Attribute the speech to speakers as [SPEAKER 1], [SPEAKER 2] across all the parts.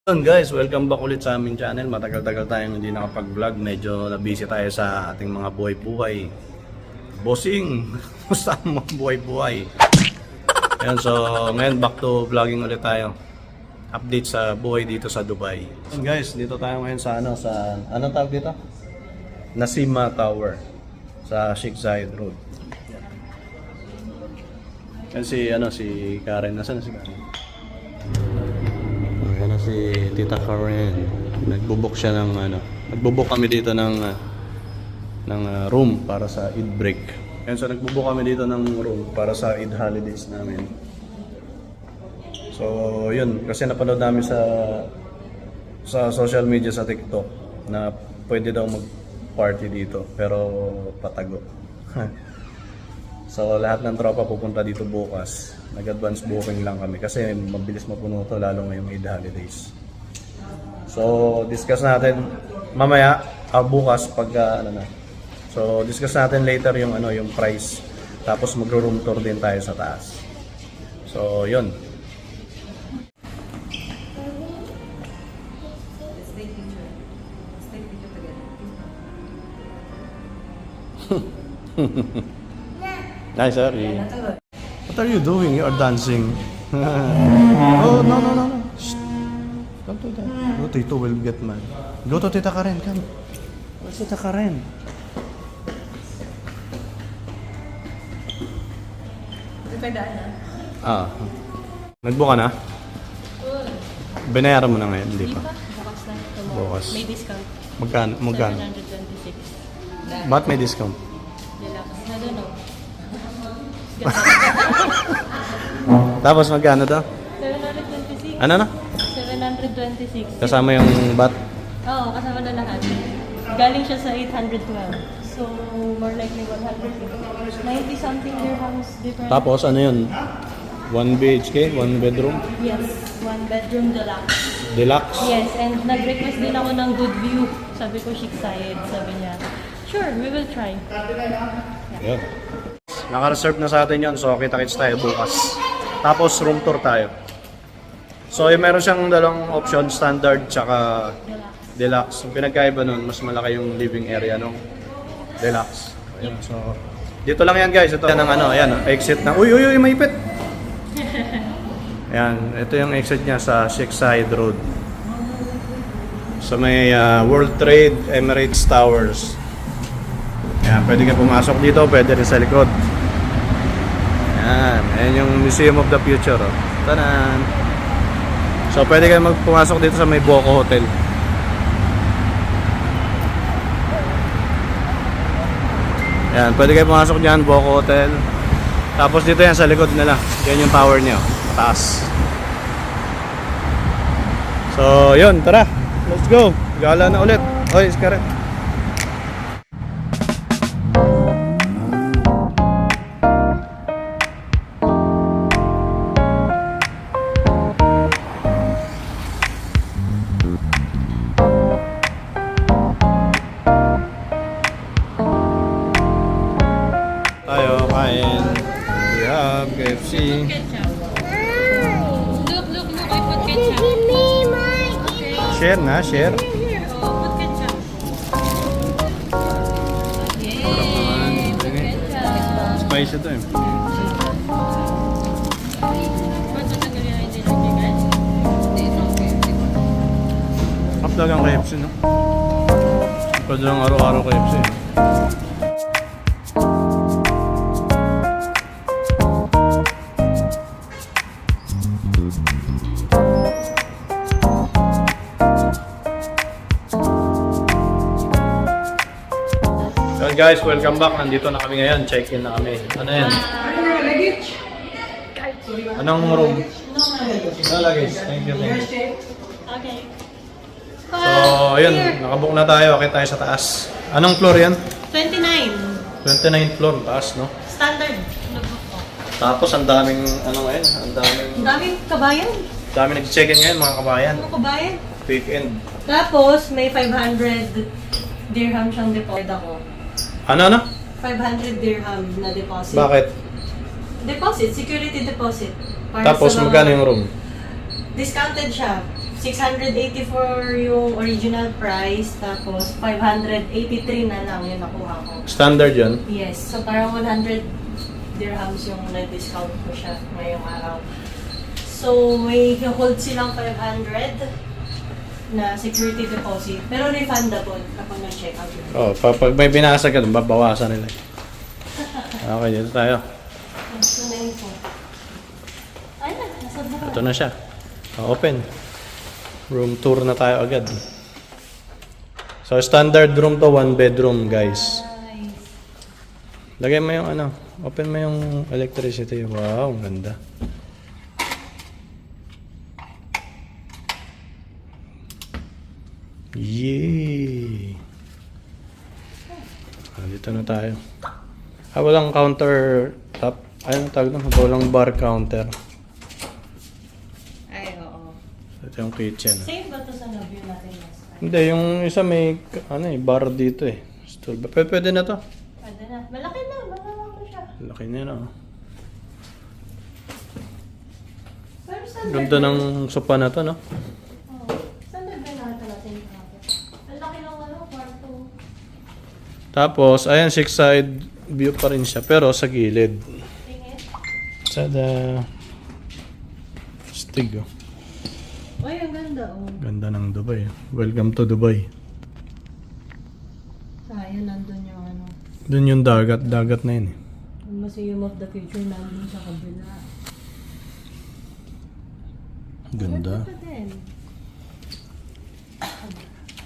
[SPEAKER 1] Yun guys, welcome back ulit sa aming channel. Matagal-tagal tayong hindi nakapag-vlog. Medyo na-busy tayo sa ating mga buhay-buhay. Bossing! Gusto ang mga buhay-buhay. Ayan, so ngayon back to vlogging ulit tayo. Update sa buhay dito sa Dubai. Ayan guys, dito tayo ngayon sa anong tawag dito? Nasima Tower sa Sheikh Zayed Road. Yan si Karen. Nasaan si Karen? Ayan na si Tita Karen. Nagbubuk siya ng nagbubuk kami dito ng room para sa Eid break. Ayan, so nagbubuk kami dito ng room para sa Eid holidays namin. So yun, kasi napanood namin sa social media, sa TikTok, na pwede daw mag-party dito pero patago. So lahat ng tropa pupunta dito bukas. Nag-advance booking lang kami kasi mabilis mapuno to, lalo ngayong Eid holidays. So discuss natin mamaya, bukas pag So discuss natin later yung price. Tapos magro-room tour din tayo sa taas. So yun. Nice, sorry. What are you doing? You are dancing. Oh, no. Shh. Don't do that. No, Tito will get mad. Go to Tita Karen, come. Where's Tita Karen? Nagbuka na? Binayaran mo na ngayon, hindi pa?
[SPEAKER 2] Bukas na.
[SPEAKER 1] Bukas.
[SPEAKER 2] May discount.
[SPEAKER 1] Magkano?
[SPEAKER 2] 726.
[SPEAKER 1] Ba't may discount?
[SPEAKER 2] Deluxe. I don't know.
[SPEAKER 1] Tapos magkano daw?
[SPEAKER 2] 726.
[SPEAKER 1] Ano na?
[SPEAKER 2] 726.
[SPEAKER 1] Kasama yung bat?
[SPEAKER 2] Oo, kasama na lahat. Galing siya sa 812. So, more likely 190 something dirhams different.
[SPEAKER 1] Tapos ano yun? 1 BHK? 1 bedroom?
[SPEAKER 2] Yes, 1 bedroom deluxe.
[SPEAKER 1] Deluxe?
[SPEAKER 2] Yes, and nag-request din ako ng good view. Sabi ko, Sheikh Zayed. Sabi niya, sure, we will try.
[SPEAKER 1] Yeah. Naka-reserve na sa atin yun, so kita-kits tayo bukas. Tapos room tour tayo. So meron siyang dalawang option, standard tsaka deluxe. Yung pinagkaiba nun, mas malaki yung living area nung deluxe. Ayun, so dito lang yan guys, ito yan ang exit na. Uy, maipit! Ayan, ito yung exit niya sa Sheikh Zayed Road. Sa may World Trade Emirates Towers. Ayan, pwede ka pumasok dito, pwede rin sa likod. Ayan yung Museum of the Future. Oh. Tanan! So pwede kayo pumasok dito sa may Boko Hotel. Ayan, pwede kayo pumasok dyan, Boko Hotel. Tapos dito yan sa likod nila. Yan yung tower niya, taas. So yun, tara, let's go. Gala na ulit. Oy, Karen. Tayo kain. We have KFC.
[SPEAKER 2] Look, I put ketchup.
[SPEAKER 1] Share na, share.
[SPEAKER 2] Oh, put ketchup. Yay! Put ketchup.
[SPEAKER 1] Spicy to eh. Kapag ang KFC, no? Pwede lang araw-araw KFC. So guys, welcome back. Nandito na kami ngayon. Check-in na kami. Ano yan? Anong room? No luggage. Thank you.
[SPEAKER 2] Okay.
[SPEAKER 1] So, ayun. Nakabook na tayo. Okay tayo sa taas. Anong floor yan?
[SPEAKER 2] 29.
[SPEAKER 1] 29th floor. Taas, no?
[SPEAKER 2] Standard. Notebook ko.
[SPEAKER 1] Tapos, ang daming, ngayon? Ang
[SPEAKER 2] Daming kabayan.
[SPEAKER 1] daming nag-check-in ngayon, mga kabayan.
[SPEAKER 2] Ano kabayan?
[SPEAKER 1] Weekend.
[SPEAKER 2] Tapos, may 500 dirham siyang deposit ako.
[SPEAKER 1] Ano?
[SPEAKER 2] 500 dirham na deposit.
[SPEAKER 1] Bakit?
[SPEAKER 2] Deposit, security deposit. Para
[SPEAKER 1] Tapos,
[SPEAKER 2] sa mga-
[SPEAKER 1] magkano yung room?
[SPEAKER 2] Discounted siya. 684 yung original price, tapos 583 na lang yung nakuha ko.
[SPEAKER 1] Standard yun.
[SPEAKER 2] Yes, so parang 100 dirhams yung na-discount ko siya ngayong araw. So, may hold silang 500 na security deposit, pero refundable kapag nag-check out yun.
[SPEAKER 1] Oh, pag may binasag ka, babawasan nila. Okay, dito tayo.
[SPEAKER 2] Ito na yun po. Ay na, nasa buka.
[SPEAKER 1] Ito na siya. Open. Room tour na tayo agad. So, standard room to, 1 bedroom, guys.
[SPEAKER 2] Nice.
[SPEAKER 1] Lagay mo yung ano, open mo yung electricity. Wow, ang ganda. Yay! Dito na tayo. Walang counter top. Ayun, tawag doon. Walang bar counter.
[SPEAKER 2] Ay, oo.
[SPEAKER 1] Ito yung kitchen.
[SPEAKER 2] Same ba ito sa review natin last time?
[SPEAKER 1] Hindi, yung isa may bar dito eh. Stool ba? Pwede na to.
[SPEAKER 2] Pwede na. Malaki na. Malaki ko siya.
[SPEAKER 1] Laki na yun oh.
[SPEAKER 2] Pero standard
[SPEAKER 1] Ganda ng sopa na to, no?
[SPEAKER 2] Oo. Standard ba nakita natin yung kapit? Ang laki ng kwarto.
[SPEAKER 1] Tapos, ayan, 6 side view pa rin siya. Pero sa gilid.
[SPEAKER 2] Tingin.
[SPEAKER 1] Sa stig oh.
[SPEAKER 2] Uy, ang ganda oh.
[SPEAKER 1] Ganda ng Dubai. Welcome to Dubai.
[SPEAKER 2] Ayun, nandun yung ano.
[SPEAKER 1] Doon yung dagat. Dagat na yun eh.
[SPEAKER 2] Yung Museum of the Future nandun sa kabila.
[SPEAKER 1] Ganda.
[SPEAKER 2] Ganda din.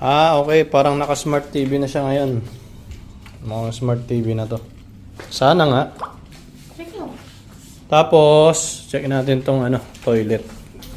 [SPEAKER 1] Okay. Parang naka-smart TV na siya ngayon. Mga smart TV na to. Sana nga.
[SPEAKER 2] Check mo.
[SPEAKER 1] Tapos, check natin tong toilet.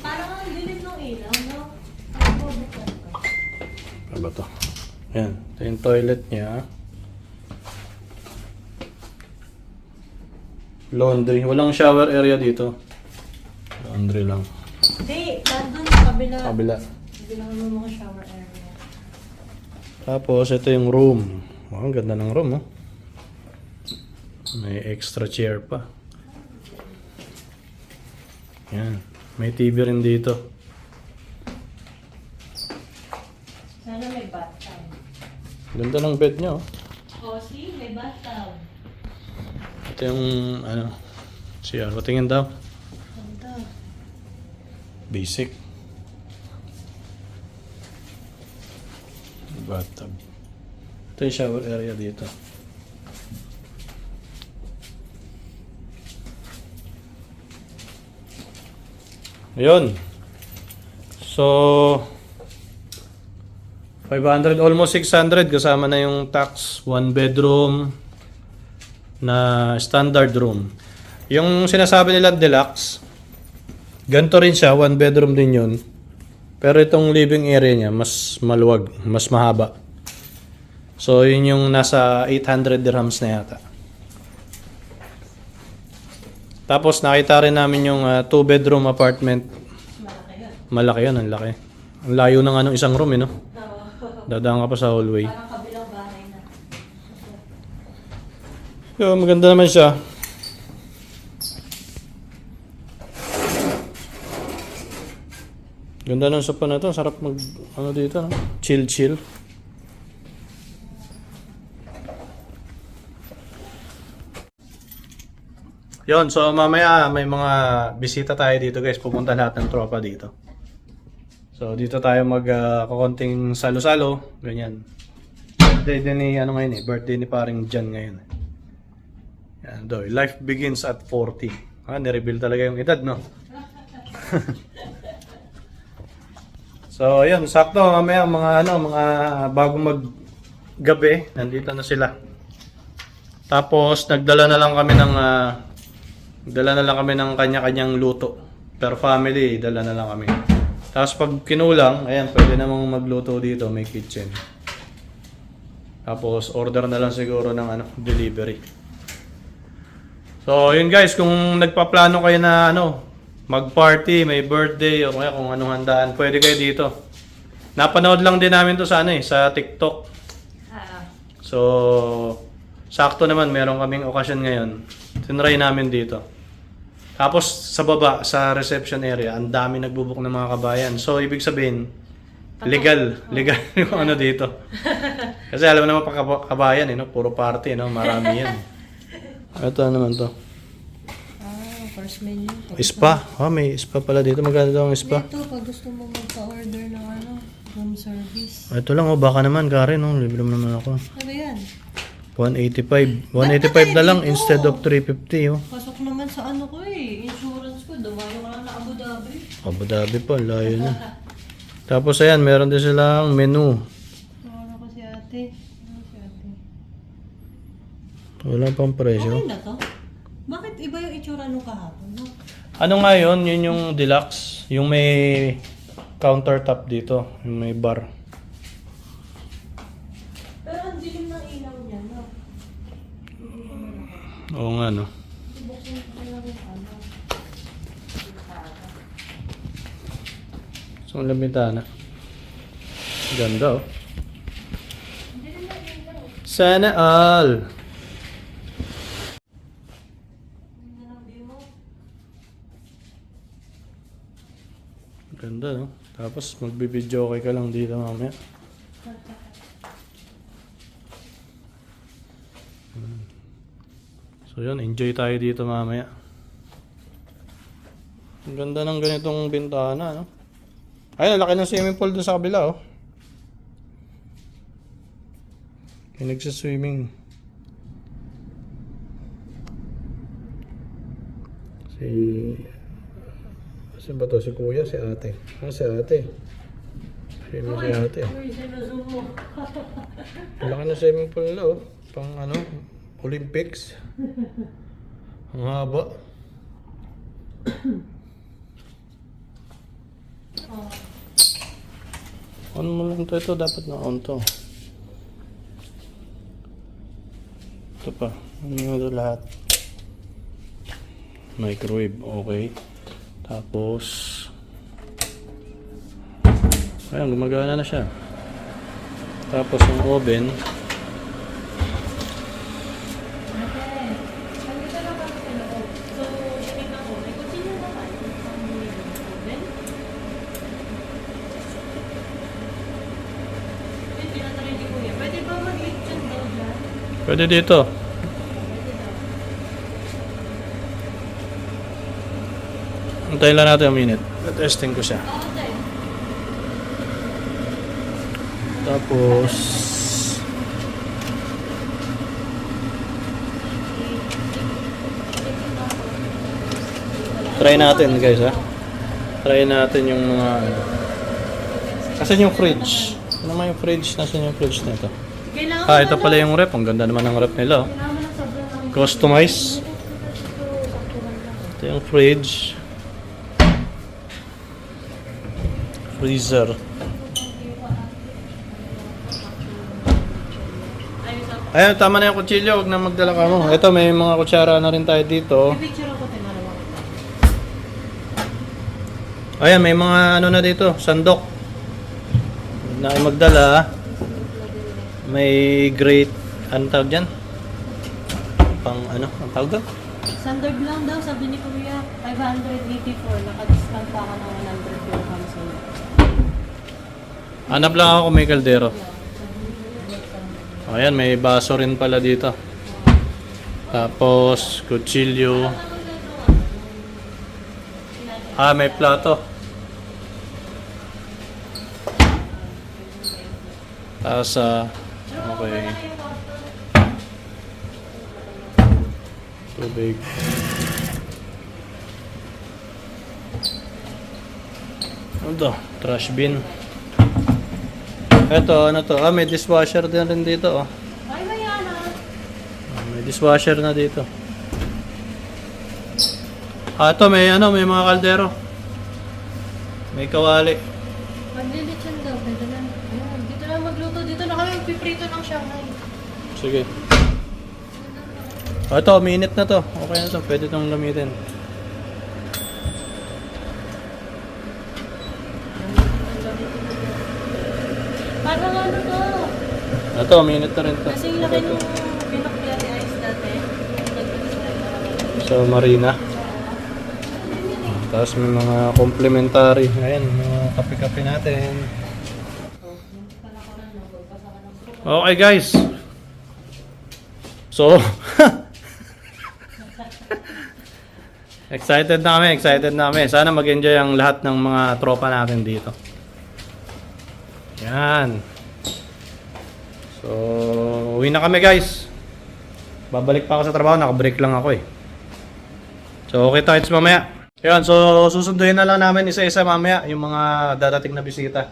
[SPEAKER 2] Parang ang dilim ng ilaw, no? Ano ba buksan ko?
[SPEAKER 1] Ano ba to? Ayan. Ito yung toilet niya. Laundry. Walang shower area dito. Laundry lang.
[SPEAKER 2] Hindi, nandun sa kabila.
[SPEAKER 1] Kabila.
[SPEAKER 2] Hindi lang naman mga shower area.
[SPEAKER 1] Tapos, ito yung room. Oh, ang ganda ng room, oh. May extra chair pa. Yan. May TV rin dito.
[SPEAKER 2] Sana may bathtub.
[SPEAKER 1] Ganda ng bed niya, oh.
[SPEAKER 2] Oh, see? May bathtub.
[SPEAKER 1] Ito yung, CR. Patingin daw.
[SPEAKER 2] Ganda.
[SPEAKER 1] Basic. Bathtub. Ito yung shower area dito. Ayun. So, 500, almost 600 kasama na yung tax. 1 bedroom na standard room. Yung sinasabi nila deluxe, ganito rin siya, 1 bedroom din yun. Pero itong living area niya, mas maluwag, mas mahaba. So, yun yung nasa 800 dirhams na yata. Tapos, nakita rin namin yung 2-bedroom apartment.
[SPEAKER 2] Malaki yun.
[SPEAKER 1] Malaki yun, ang laki. Ang layo ng isang room, no?
[SPEAKER 2] Oo.
[SPEAKER 1] Dadaan ka pa sa hallway.
[SPEAKER 2] Parang kabilang bahay na.
[SPEAKER 1] Yo, maganda naman siya. Ganda ng sopa na to. Sarap mag, dito, no? Chill. Yon, so mamaya may mga bisita tayo dito, guys. Pupunta lahat ng tropa dito. So dito tayo konting salo-salo, ganyan. Birthday din ni ngayon eh, birthday ni paring Jan ngayon. Yan, doy. Life begins at 40. Ni-reveal talaga yung edad, no? So, ayun, sakto mamaya mga bago maggabi, nandito na sila. Tapos nagdala na lang kami ng kanya-kanyang luto. Per family, dala na lang kami. Tapos pag kinulang, ayan, pwede namang magluto dito, may kitchen. Tapos order na lang siguro ng delivery. So, yun guys, kung nagpaplano kayo na mag-party, may birthday o kaya kung anong handaan, pwede kayo dito. Napanood lang din namin to sa sa TikTok. So, sakto naman, meron kaming okasyon ngayon. Tinry namin dito. Tapos sa baba, sa reception area, ang dami nagbubook ng mga kabayan. So, ibig sabihin, legal yung ano dito. Kasi alam mo naman pag kabayan, no? Puro party, no? Marami yan. Ito naman to.
[SPEAKER 2] First menu.
[SPEAKER 1] Spa. May spa pala dito. Maganda daw ang spa.
[SPEAKER 2] Ito, pag gusto mo magpa-order ng room service.
[SPEAKER 1] Ito lang, baka naman, Karen, no? Libre mo naman ako.
[SPEAKER 2] Ano yan?
[SPEAKER 1] 185. 185 na lang instead of 350, oh.
[SPEAKER 2] Pasok naman sa ano ko insurance ko. Dumayo ka lang na Abu Dhabi.
[SPEAKER 1] Abu Dhabi pa, layo na. Tapos ayan, meron din silang menu.
[SPEAKER 2] Ano ko si ate? Ano si ate?
[SPEAKER 1] Wala pang presyo.
[SPEAKER 2] Okay na to? Bakit iba yung itsura nung kahapon? No?
[SPEAKER 1] Ano nga yun? Yun yung deluxe. Yung may countertop dito. Yung may bar.
[SPEAKER 2] Pero ang dilim ng ilaw niya, no?
[SPEAKER 1] Oo nga, no?
[SPEAKER 2] Buksan ko lang yung ano.
[SPEAKER 1] So, ang labintana. Ganda, oh. Sana all! Ganda, no? Tapos magbibideo okay ka lang dito mamaya. So yun, enjoy tayo dito mamaya. Ang ganda ng ganitong bintana, no? Ayun, ang laki ng swimming pool dun sa kabila, oh. May nagsaswimming. Saan ba to? Si kuya, si ate. Si ate. Sino si ate?
[SPEAKER 2] Uy, sinuzoom mo.
[SPEAKER 1] Ang laki ng swimming pool nila, oh. Pang ano, Olympics. Ang haba. On mo lang to. Ito dapat na on to. Ito pa. Ano ito lahat? Microwave. Okay. Tapos ayan, gumagana na siya. Tapos yung oven. Pwede dito. Antayin lang natin 1 minute. Testing ko siya. Tapos try natin, guys, ha. Try natin yung mga kasi yung fridge. Ano naman yung fridge? Nasaan yung fridge na ito? Ito pala yung rep. Ang ganda naman ng rep nila, oh. Customize. Ito yung fridge. Freezer. Ayun, tama na yung kutsilyo. Huwag na magdala ka mo. Ito, may mga kutsara na rin tayo dito. Ayan, may mga ano na dito. Sandok. Na ay magdala. May grate. Anong tawag dyan? Pang ano? Ang tawag doon?
[SPEAKER 2] Standard lang daw, sabi ni Kuya. 584. Naka-discount pa ka ng 100 dirhams.
[SPEAKER 1] Hanap lang ako kung may kaldero. Ayan, may baso rin pala dito. Tapos, kutsilyo. May plato. Tasa. Okay. Tubig. Ano to? Trash bin. Ito, ano to? May dishwasher din rin dito, oh.
[SPEAKER 2] Ay, mayana.
[SPEAKER 1] May dishwasher na dito. Ito, may ano, may mga kaldero. May kawali.
[SPEAKER 2] Maglilitsan daw, pwede na. Ayun, dito na magluto. Dito na kami piprito ng Shanghai.
[SPEAKER 1] Sige. Ito, minute na to. Okay na to. Pwede itong gamitin.
[SPEAKER 2] Parang ano to?
[SPEAKER 1] Ito, minute na rin to.
[SPEAKER 2] Kasi yung laki nung pinakbiyan ni Ice dati.
[SPEAKER 1] So, marina. Tapos may mga complimentary. Ayan, mga kape-kape natin. Okay guys. So, excited na kami. Sana mag-enjoy ang lahat ng mga tropa natin dito. Yan. So, uwi na kami guys. Babalik pa ako sa trabaho, naka-break lang ako eh. So, okay tayo mamaya. Yan, so susunduin na lang namin isa-isa mamaya yung mga dadating na bisita.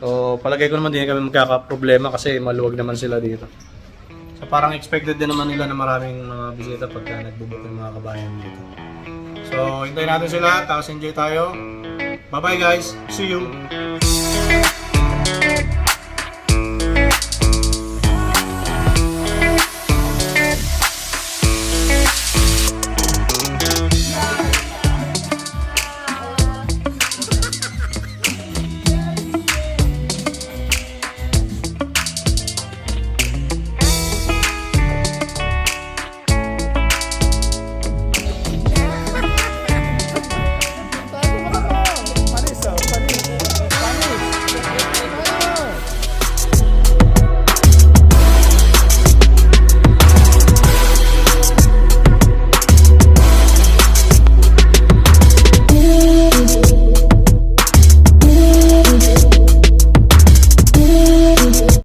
[SPEAKER 1] So, palagay ko naman din kami magkakaproblema kasi maluwag naman sila dito. So, parang expected din naman nila na maraming mga bisita pagka nagbubook yung mga kabayan dito. So, hintayin natin sila, tapos enjoy tayo. Bye-bye guys, see you!